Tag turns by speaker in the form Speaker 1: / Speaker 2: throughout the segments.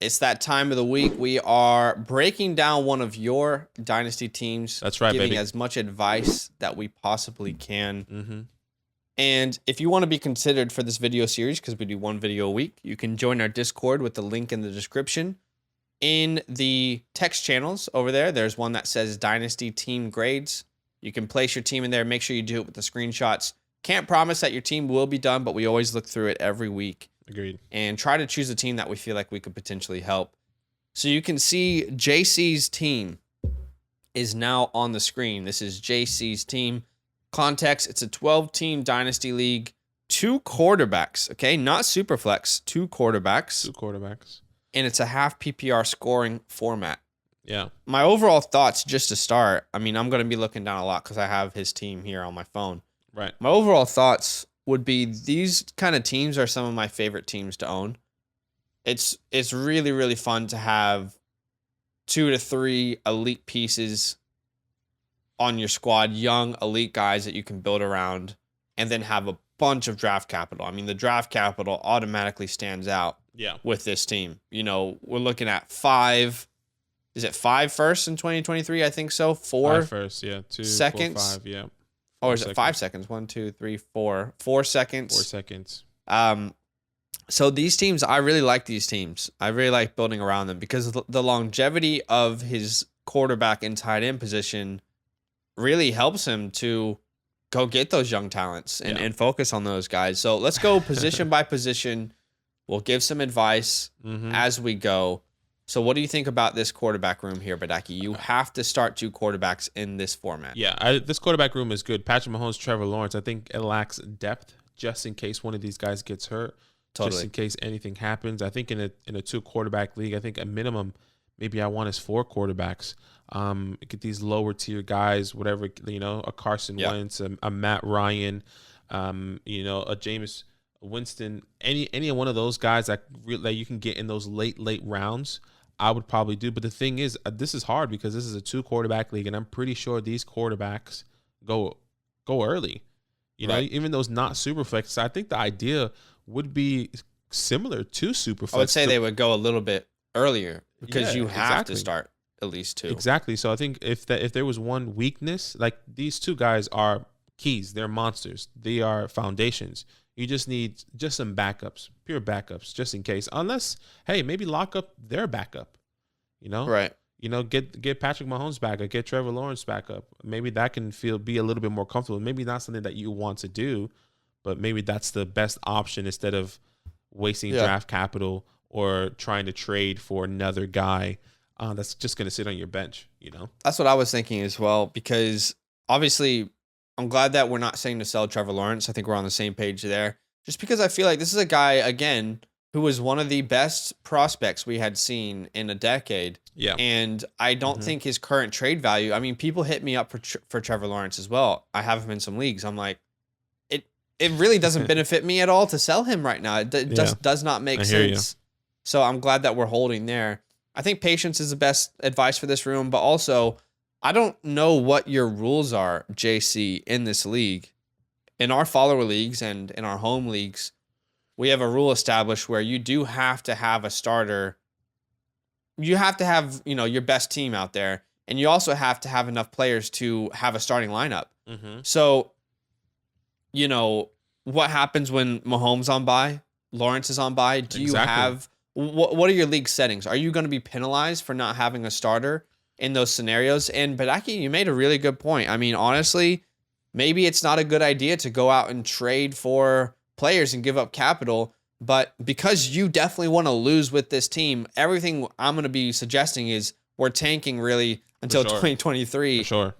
Speaker 1: It's that time of the week. We are breaking down one of your dynasty teams.
Speaker 2: That's right,
Speaker 1: giving
Speaker 2: baby.
Speaker 1: as much advice that we possibly can.
Speaker 2: Mm-hmm.
Speaker 1: And if you want to be considered for this video series, because we do one video a week, you can join our Discord with the link in the description. In the text channels over there, there's one that says Dynasty Team Grades. You can place your team in there. Make sure you do it with the screenshots. Can't promise that your team will be done, but we always look through it every week.
Speaker 2: Agreed.
Speaker 1: And try to choose a team that we feel like we could potentially help. So you can see JC's team is now on the screen. This is JC's team. Context, it's a 12-team dynasty league. 2 quarterbacks, okay? Not super flex, 2 quarterbacks.
Speaker 2: 2 quarterbacks.
Speaker 1: And it's a half PPR scoring format.
Speaker 2: Yeah.
Speaker 1: My overall thoughts, just to start, I mean, I'm going to be looking down a lot because I have his team here on my phone.
Speaker 2: Right.
Speaker 1: My overall thoughts would be these kind of teams are some of my favorite teams to own. It's really, really fun to have 2 to 3 elite pieces on your squad, young elite guys that you can build around, and then have a bunch of draft capital. I mean, the draft capital automatically stands out with this team. You know, we're looking at 5. Is it 5 firsts in 2023? I think so. 4
Speaker 2: 5 firsts, yeah. 2
Speaker 1: seconds.
Speaker 2: 4, 5, yeah.
Speaker 1: Or is it 5 seconds? 1, 2, 3, 4. 4 seconds.
Speaker 2: 4 seconds.
Speaker 1: So these teams, I really like these teams. I really like building around them because the longevity of his quarterback and tight end position really helps him to go get those young talents and focus on those guys. So let's go position by position. We'll give some advice as we go. So what do you think about this quarterback room here, Badake? You have to start 2 quarterbacks in this format.
Speaker 2: Yeah, this quarterback room is good. Patrick Mahomes, Trevor Lawrence. I think it lacks depth just in case one of these guys gets hurt.
Speaker 1: Totally.
Speaker 2: Just in case anything happens. I think in a 2 quarterback league, I think a minimum maybe I want is 4 quarterbacks. Get these lower tier guys, whatever, you know, a Carson Wentz, a Matt Ryan, you know, a Jameis Winston, any one of those guys that you can get in those late rounds. I would probably do. But the thing is, this is hard because this is a 2 quarterback league, and I'm pretty sure these quarterbacks go early. You know, even those not super flex. I think the idea would be similar to super flex.
Speaker 1: I would say they would go a little bit earlier because you have to start at least 2.
Speaker 2: Exactly. So I think if there was one weakness, like these 2 guys are keys. They're monsters. They are foundations. You just need some backups, pure backups, just in case. Unless, hey, maybe lock up their backup, you know?
Speaker 1: Right.
Speaker 2: You know, get Patrick Mahomes back or get Trevor Lawrence back up. Maybe that can be a little bit more comfortable. Maybe not something that you want to do, but maybe that's the best option instead of wasting draft capital or trying to trade for another guy that's just going to sit on your bench, you know?
Speaker 1: That's what I was thinking as well, because obviously I'm glad that we're not saying to sell Trevor Lawrence. I think we're on the same page there. Just because I feel like this is a guy, again, who was one of the best prospects we had seen in a decade.
Speaker 2: Yeah.
Speaker 1: And I don't think his current trade value, I mean, people hit me up for Trevor Lawrence as well. I have him in some leagues. I'm like, it really doesn't benefit me at all to sell him right now. It just does not make sense. So I'm glad that we're holding there. I think patience is the best advice for this room, but also I don't know what your rules are, JC, in this league. In our follower leagues and in our home leagues, we have a rule established where you do have to have a starter. You have to have, you know, your best team out there, and you also have to have enough players to have a starting lineup. So, you know, what happens when Mahomes on bye, Lawrence is on bye? Do you have what are your league settings? Are you going to be penalized for not having a starter in those scenarios? And Badake, you made a really good point. I mean, honestly, maybe it's not a good idea to go out and trade for players and give up capital, but because you definitely want to lose with this team, everything I'm going to be suggesting is we're tanking really until 2023.
Speaker 2: For sure.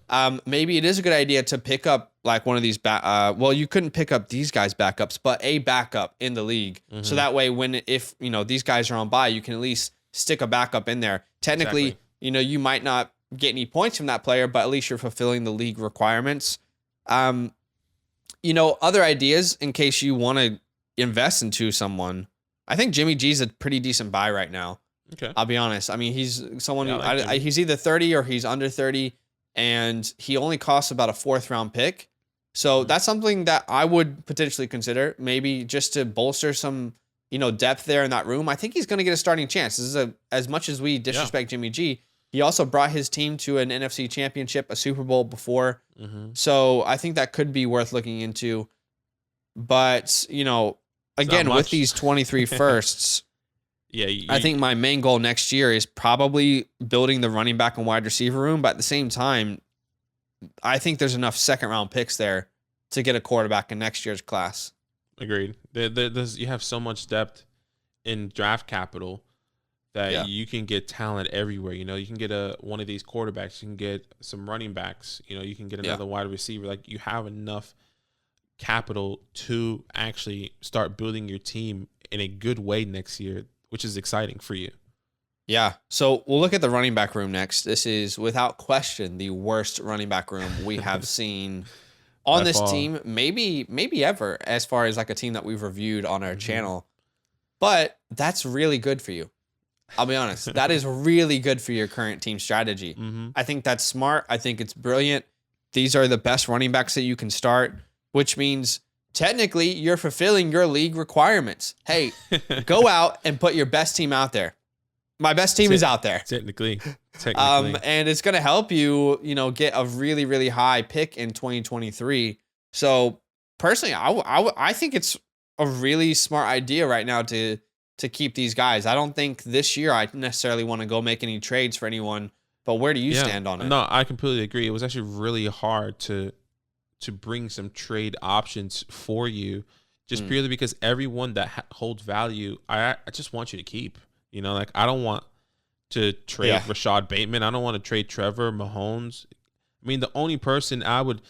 Speaker 1: Maybe it is a good idea to pick up like one of these well, you couldn't pick up these guys backups, but a backup in the league. So that way if you know these guys are on bye, you can at least stick a backup in there. Technically, you know, you might not get any points from that player, but at least you're fulfilling the league requirements. You know, other ideas in case you want to invest into someone. I think Jimmy G's a pretty decent buy right now.
Speaker 2: Okay.
Speaker 1: I'll be honest. I mean, he's someone
Speaker 2: Yeah,
Speaker 1: who he's either 30 or he's under 30, and he only costs about a 4th round pick. So that's something that I would potentially consider, maybe just to bolster some depth there in that room, I think he's going to get a starting chance. This is as much as we disrespect Jimmy G, he also brought his team to an NFC championship, a Super Bowl before. So I think that could be worth looking into. But, again, with these 23 firsts, I think my main goal next year is probably building the running back and wide receiver room. But at the same time, I think there's enough second round picks there to get a quarterback in next year's class.
Speaker 2: Agreed. You have so much depth in draft capital that you can get talent everywhere. You can get one of these quarterbacks. You can get some running backs. You can get another wide receiver. Like, you have enough capital to actually start building your team in a good way next year, which is exciting for you.
Speaker 1: Yeah. So we'll look at the running back room next. This is without question the worst running back room we have seen on this team, maybe ever, as far as like a team that we've reviewed on our channel. But that's really good for you. I'll be honest. That is really good for your current team strategy. I think that's smart. I think it's brilliant. These are the best running backs that you can start, which means technically you're fulfilling your league requirements. Hey, go out and put your best team out there. My best team is out there.
Speaker 2: Technically.
Speaker 1: And it's going to help you, get a really, really high pick in 2023. So personally, I think it's a really smart idea right now to keep these guys. I don't think this year I necessarily want to go make any trades for anyone, but where do you stand on it?
Speaker 2: No, I completely agree. It was actually really hard to bring some trade options for you, just purely because everyone that holds value, I just want you to keep. Like, I don't want to trade Rashad Bateman. I don't want to trade Trevor Mahomes. I mean, the only person I would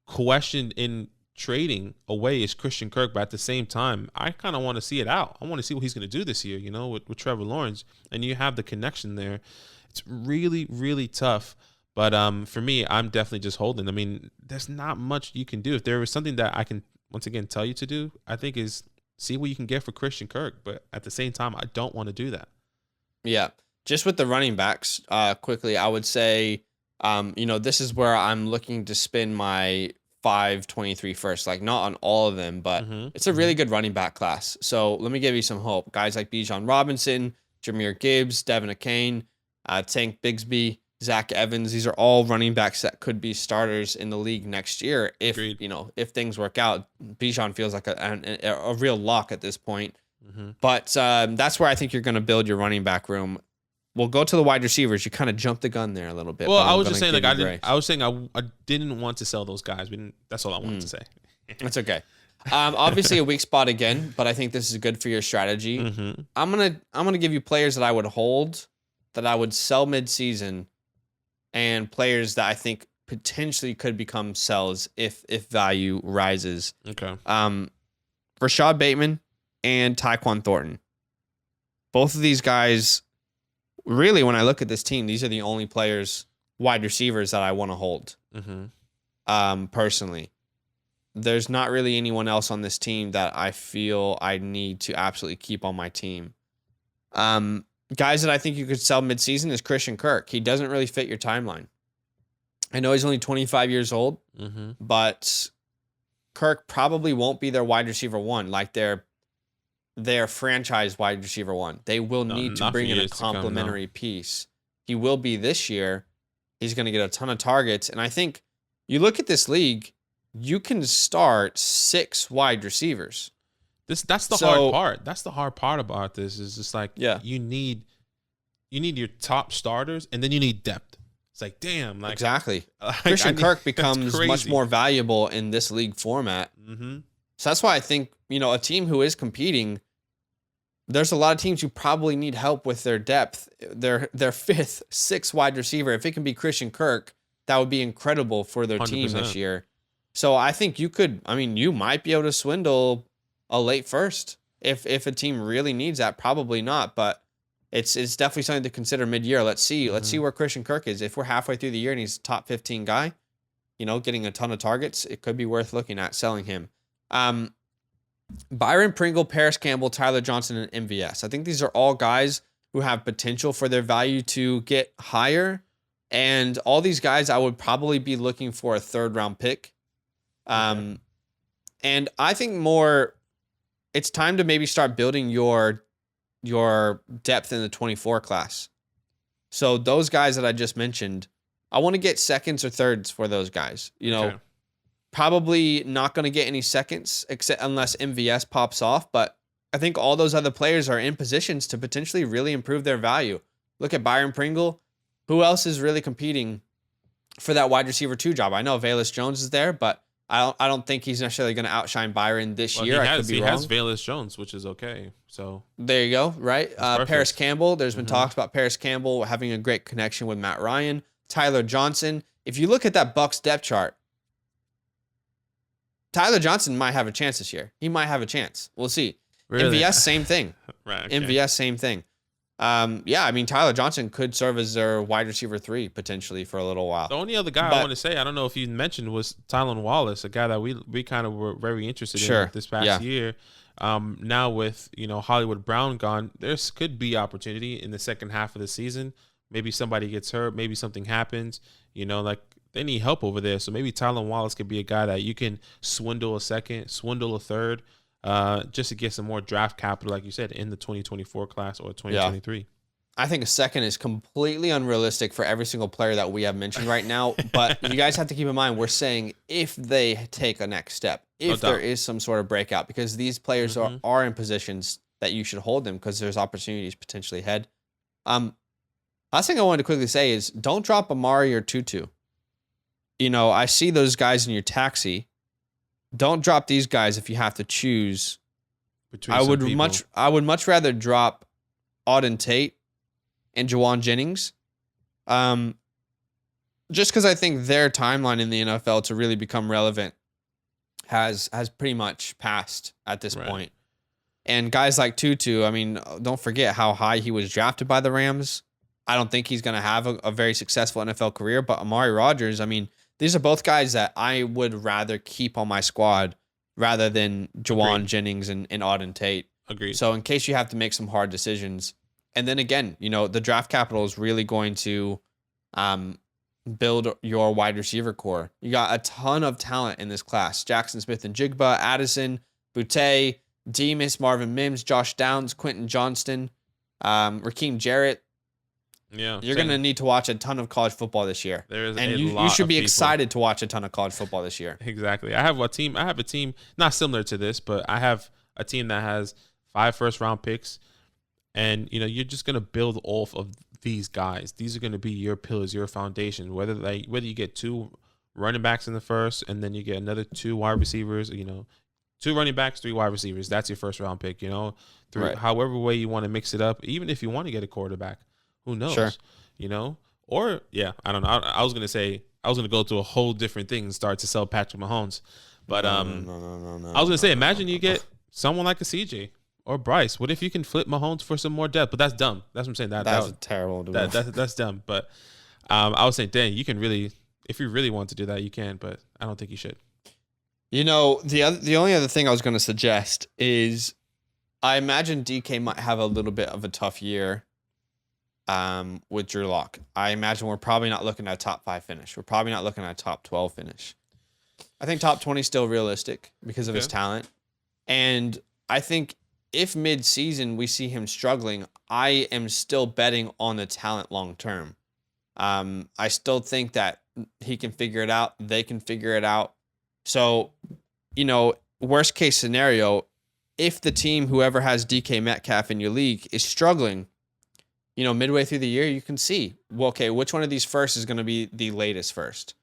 Speaker 2: question in trading away is Christian Kirk, but at the same time, I kind of want to see it out. I want to see what he's going to do this year, with Trevor Lawrence, and you have the connection there. It's really, really tough. But for me, I'm definitely just holding. I mean, there's not much you can do. If there was something that I can, once again, tell you to do, I think is see what you can get for Christian Kirk. But at the same time, I don't want to do that.
Speaker 1: Yeah. Just with the running backs, quickly, I would say, this is where I'm looking to spend my 523 first. Like, not on all of them, but it's a really good running back class. So let me give you some hope. Guys like Bijan Robinson, Jahmyr Gibbs, Devin Achane, Tank Bigsby, Zach Evans. These are all running backs that could be starters in the league next year if if things work out. Bijan feels like a real lock at this point. But that's where I think you're going to build your running back room. We'll go to the wide receivers. You kind of jumped the gun there a little bit.
Speaker 2: Well, I was just saying, like, I didn't want to sell those guys. That's all I wanted to say.
Speaker 1: That's okay. Obviously a weak spot again, but I think this is good for your strategy. I'm gonna give you players that I would hold, that I would sell mid-season, and players that I think potentially could become sells if value rises.
Speaker 2: Okay.
Speaker 1: Rashad Bateman and Tyquan Thornton. Both of these guys, really, when I look at this team, these are the only players, wide receivers, that I want to hold. Personally. There's not really anyone else on this team that I feel I need to absolutely keep on my team. Guys that I think you could sell midseason is Christian Kirk. He doesn't really fit your timeline. I know he's only 25 years old, but Kirk probably won't be their wide receiver one, like their franchise wide receiver one. They will need to bring in a complementary piece. He will be this year. He's going to get a ton of targets. And I think you look at this league, you can start 6 wide receivers.
Speaker 2: That's the hard part. That's the hard part about this. Is just like you need your top starters, and then you need depth. It's like, damn, like
Speaker 1: exactly. Christian Kirk becomes much more valuable in this league format. So that's why I think a team who is competing, there's a lot of teams who probably need help with their depth. Their 5th, 6th wide receiver, if it can be Christian Kirk, that would be incredible for their 100%. Team this year. So I think you might be able to swindle a late first if a team really needs that. Probably not, but it's definitely something to consider mid-year. Let's see where Christian Kirk is. If we're halfway through the year and he's a top 15 guy, getting a ton of targets, it could be worth looking at selling him. Byron Pringle, Paris Campbell, Tyler Johnson, and MVS. I think these are all guys who have potential for their value to get higher, and all these guys I would probably be looking for a 3rd round pick. And I think more it's time to maybe start building your depth in the 24 class. So those guys that I just mentioned, I want to get seconds or thirds for those guys. You know, probably not going to get any seconds except unless MVS pops off, but I think all those other players are in positions to potentially really improve their value. Look at Byron Pringle. Who else is really competing for that wide receiver 2 job? I know Velus Jones is there, but I don't think he's necessarily going to outshine Byron this year.
Speaker 2: He has Velus Jones, which is okay. So
Speaker 1: there you go, right? Paris Campbell. There's been talks about Paris Campbell having a great connection with Matt Ryan. Tyler Johnson. If you look at that Bucs depth chart, Tyler Johnson might have a chance this year. He might have a chance. We'll see.
Speaker 2: Really?
Speaker 1: MVS, same thing.
Speaker 2: Right. Okay.
Speaker 1: MVS, same thing. Yeah, I mean, Tyler Johnson could serve as their wide receiver 3 potentially for a little while.
Speaker 2: The only other guy I want to say, I don't know if you mentioned, was Tylan Wallace, a guy that we kind of were very interested in this past year. Now with, Hollywood Brown gone, there's could be opportunity in the second half of the season. Maybe somebody gets hurt, maybe something happens, like they need help over there. So maybe Tylan Wallace could be a guy that you can swindle a second, swindle a third, just to get some more draft capital, like you said, in the 2024 class or 2023. Yeah.
Speaker 1: I think a second is completely unrealistic for every single player that we have mentioned right now. But you guys have to keep in mind, we're saying if they take a next step, if there is some sort of breakout, because these players are in positions that you should hold them because there's opportunities potentially ahead. Last thing I wanted to quickly say is don't drop Amari or Tutu. I see those guys in your taxi. Don't drop these guys if you have to choose. I would much rather drop Auden Tate and Jawan Jennings. Just because I think their timeline in the NFL to really become relevant has pretty much passed at this point. And guys like Tutu, I mean, don't forget how high he was drafted by the Rams. I don't think he's going to have a very successful NFL career, but Amari Rodgers, I mean, these are both guys that I would rather keep on my squad rather than Jawan Jennings and Auden Tate.
Speaker 2: Agreed.
Speaker 1: So in case you have to make some hard decisions, and then again, the draft capital is really going to build your wide receiver core. You got a ton of talent in this class. Jackson Smith and Jigba, Addison, Boutte, Demas, Marvin Mims, Josh Downs, Quentin Johnston, Raheem Jarrett.
Speaker 2: Yeah,
Speaker 1: you're going to need to watch a ton of college football this year.
Speaker 2: There is
Speaker 1: and you should be excited to watch a ton of college football this year.
Speaker 2: Exactly. I have a team not similar to this, but I have a team that has 5 first-round picks, and you're just going to build off of these guys. These are going to be your pillars, your foundation. Whether you get 2 running backs in the first, and then you get another 2 wide receivers, 2 running backs, 3 wide receivers. That's your first-round pick. However way you want to mix it up. Even if you want to get a quarterback. Who knows? Sure. Or I don't know. I was gonna go to a whole different thing and start to sell Patrick Mahomes, but no. I was gonna say, imagine you get someone like a CJ or Bryce. What if you can flip Mahomes for some more depth? But that's dumb. That's what I'm saying.
Speaker 1: That's terrible.
Speaker 2: That's dumb. But I was saying, Dan, you can really, if you really want to do that, you can. But I don't think you should.
Speaker 1: The only other thing I was gonna suggest is, I imagine DK might have a little bit of a tough year. With Drew Lock, I imagine we're probably not looking at a top 5 finish. We're probably not looking at a top 12 finish. I think top 20 is still realistic because of his talent. And I think if mid-season we see him struggling, I am still betting on the talent long term. I still think that he can figure it out. They can figure it out. So, worst case scenario, if the team, whoever has DK Metcalf in your league, is struggling, midway through the year, you can see, which one of these first is going to be the latest first.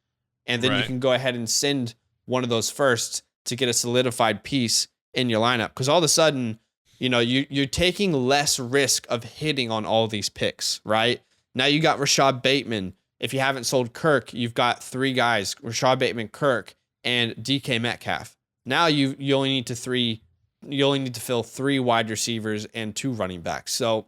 Speaker 1: And then you can go ahead and send one of those firsts to get a solidified piece in your lineup. Because all of a sudden, you're taking less risk of hitting on all these picks, right? Now you got Rashad Bateman. If you haven't sold Kirk, you've got 3 guys, Rashad Bateman, Kirk, and DK Metcalf. Now you only need to fill 3 wide receivers and 2 running backs. So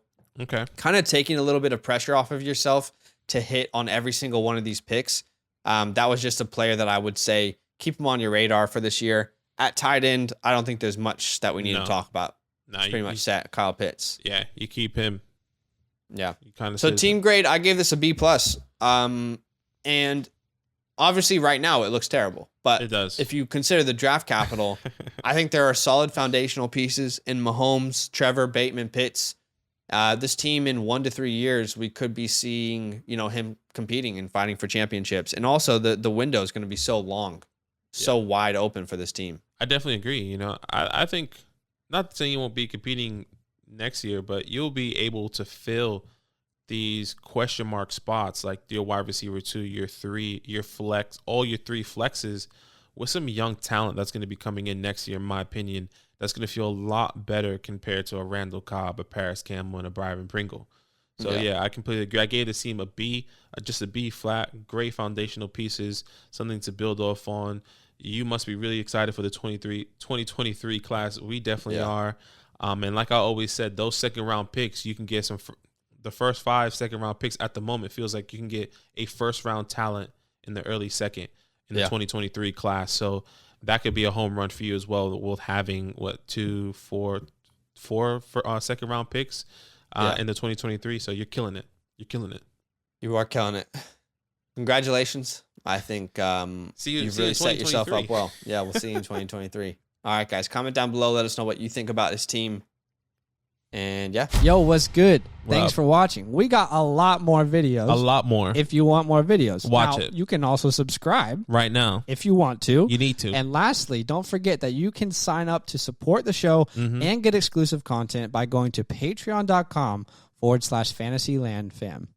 Speaker 1: kind of taking a little bit of pressure off of yourself to hit on every single one of these picks. That was just a player that I would say keep him on your radar for this year. At tight end, I don't think there's much that we need to talk about. It's pretty much set. Kyle Pitts.
Speaker 2: Yeah, you keep him.
Speaker 1: Yeah. So team grade, I gave this a B+. And obviously right now it looks terrible. But
Speaker 2: it does.
Speaker 1: If you consider the draft capital, I think there are solid foundational pieces in Mahomes, Trevor, Bateman, Pitts. This team in 1 to 3 years, we could be seeing, him competing and fighting for championships. And also the window is going to be so long, so wide open for this team.
Speaker 2: I definitely agree. I think, not saying you won't be competing next year, but you'll be able to fill these question mark spots like your wide receiver 2, your 3, your flex, all your 3 flexes with some young talent that's going to be coming in next year, in my opinion, that's going to feel a lot better compared to a Randall Cobb, a Paris Campbell, and a Byron Pringle. So, yeah, I completely agree. I gave the team a B, just a B flat, great foundational pieces, something to build off on. You must be really excited for the 2023 class. We definitely are. And like I always said, those second-round picks, you can get the first 5 second-round picks at the moment feels like you can get a first-round talent in the early second in the 2023 class. So that could be a home run for you as well, with having, 4 second-round picks in the 2023. So you're killing it.
Speaker 1: You are killing it. Congratulations. I think you've really set yourself up well. Yeah, we'll see you in 2023. All right, guys, comment down below. Let us know what you think about this team. And
Speaker 3: Yo, what's good? Thanks for watching. We got a lot more videos.
Speaker 2: A lot more.
Speaker 3: If you want more videos,
Speaker 2: watch it.
Speaker 3: You can also subscribe
Speaker 2: right now
Speaker 3: if you want to.
Speaker 2: You need to.
Speaker 3: And lastly, don't forget that you can sign up to support the show and get exclusive content by going to patreon.com/fantasylandfam.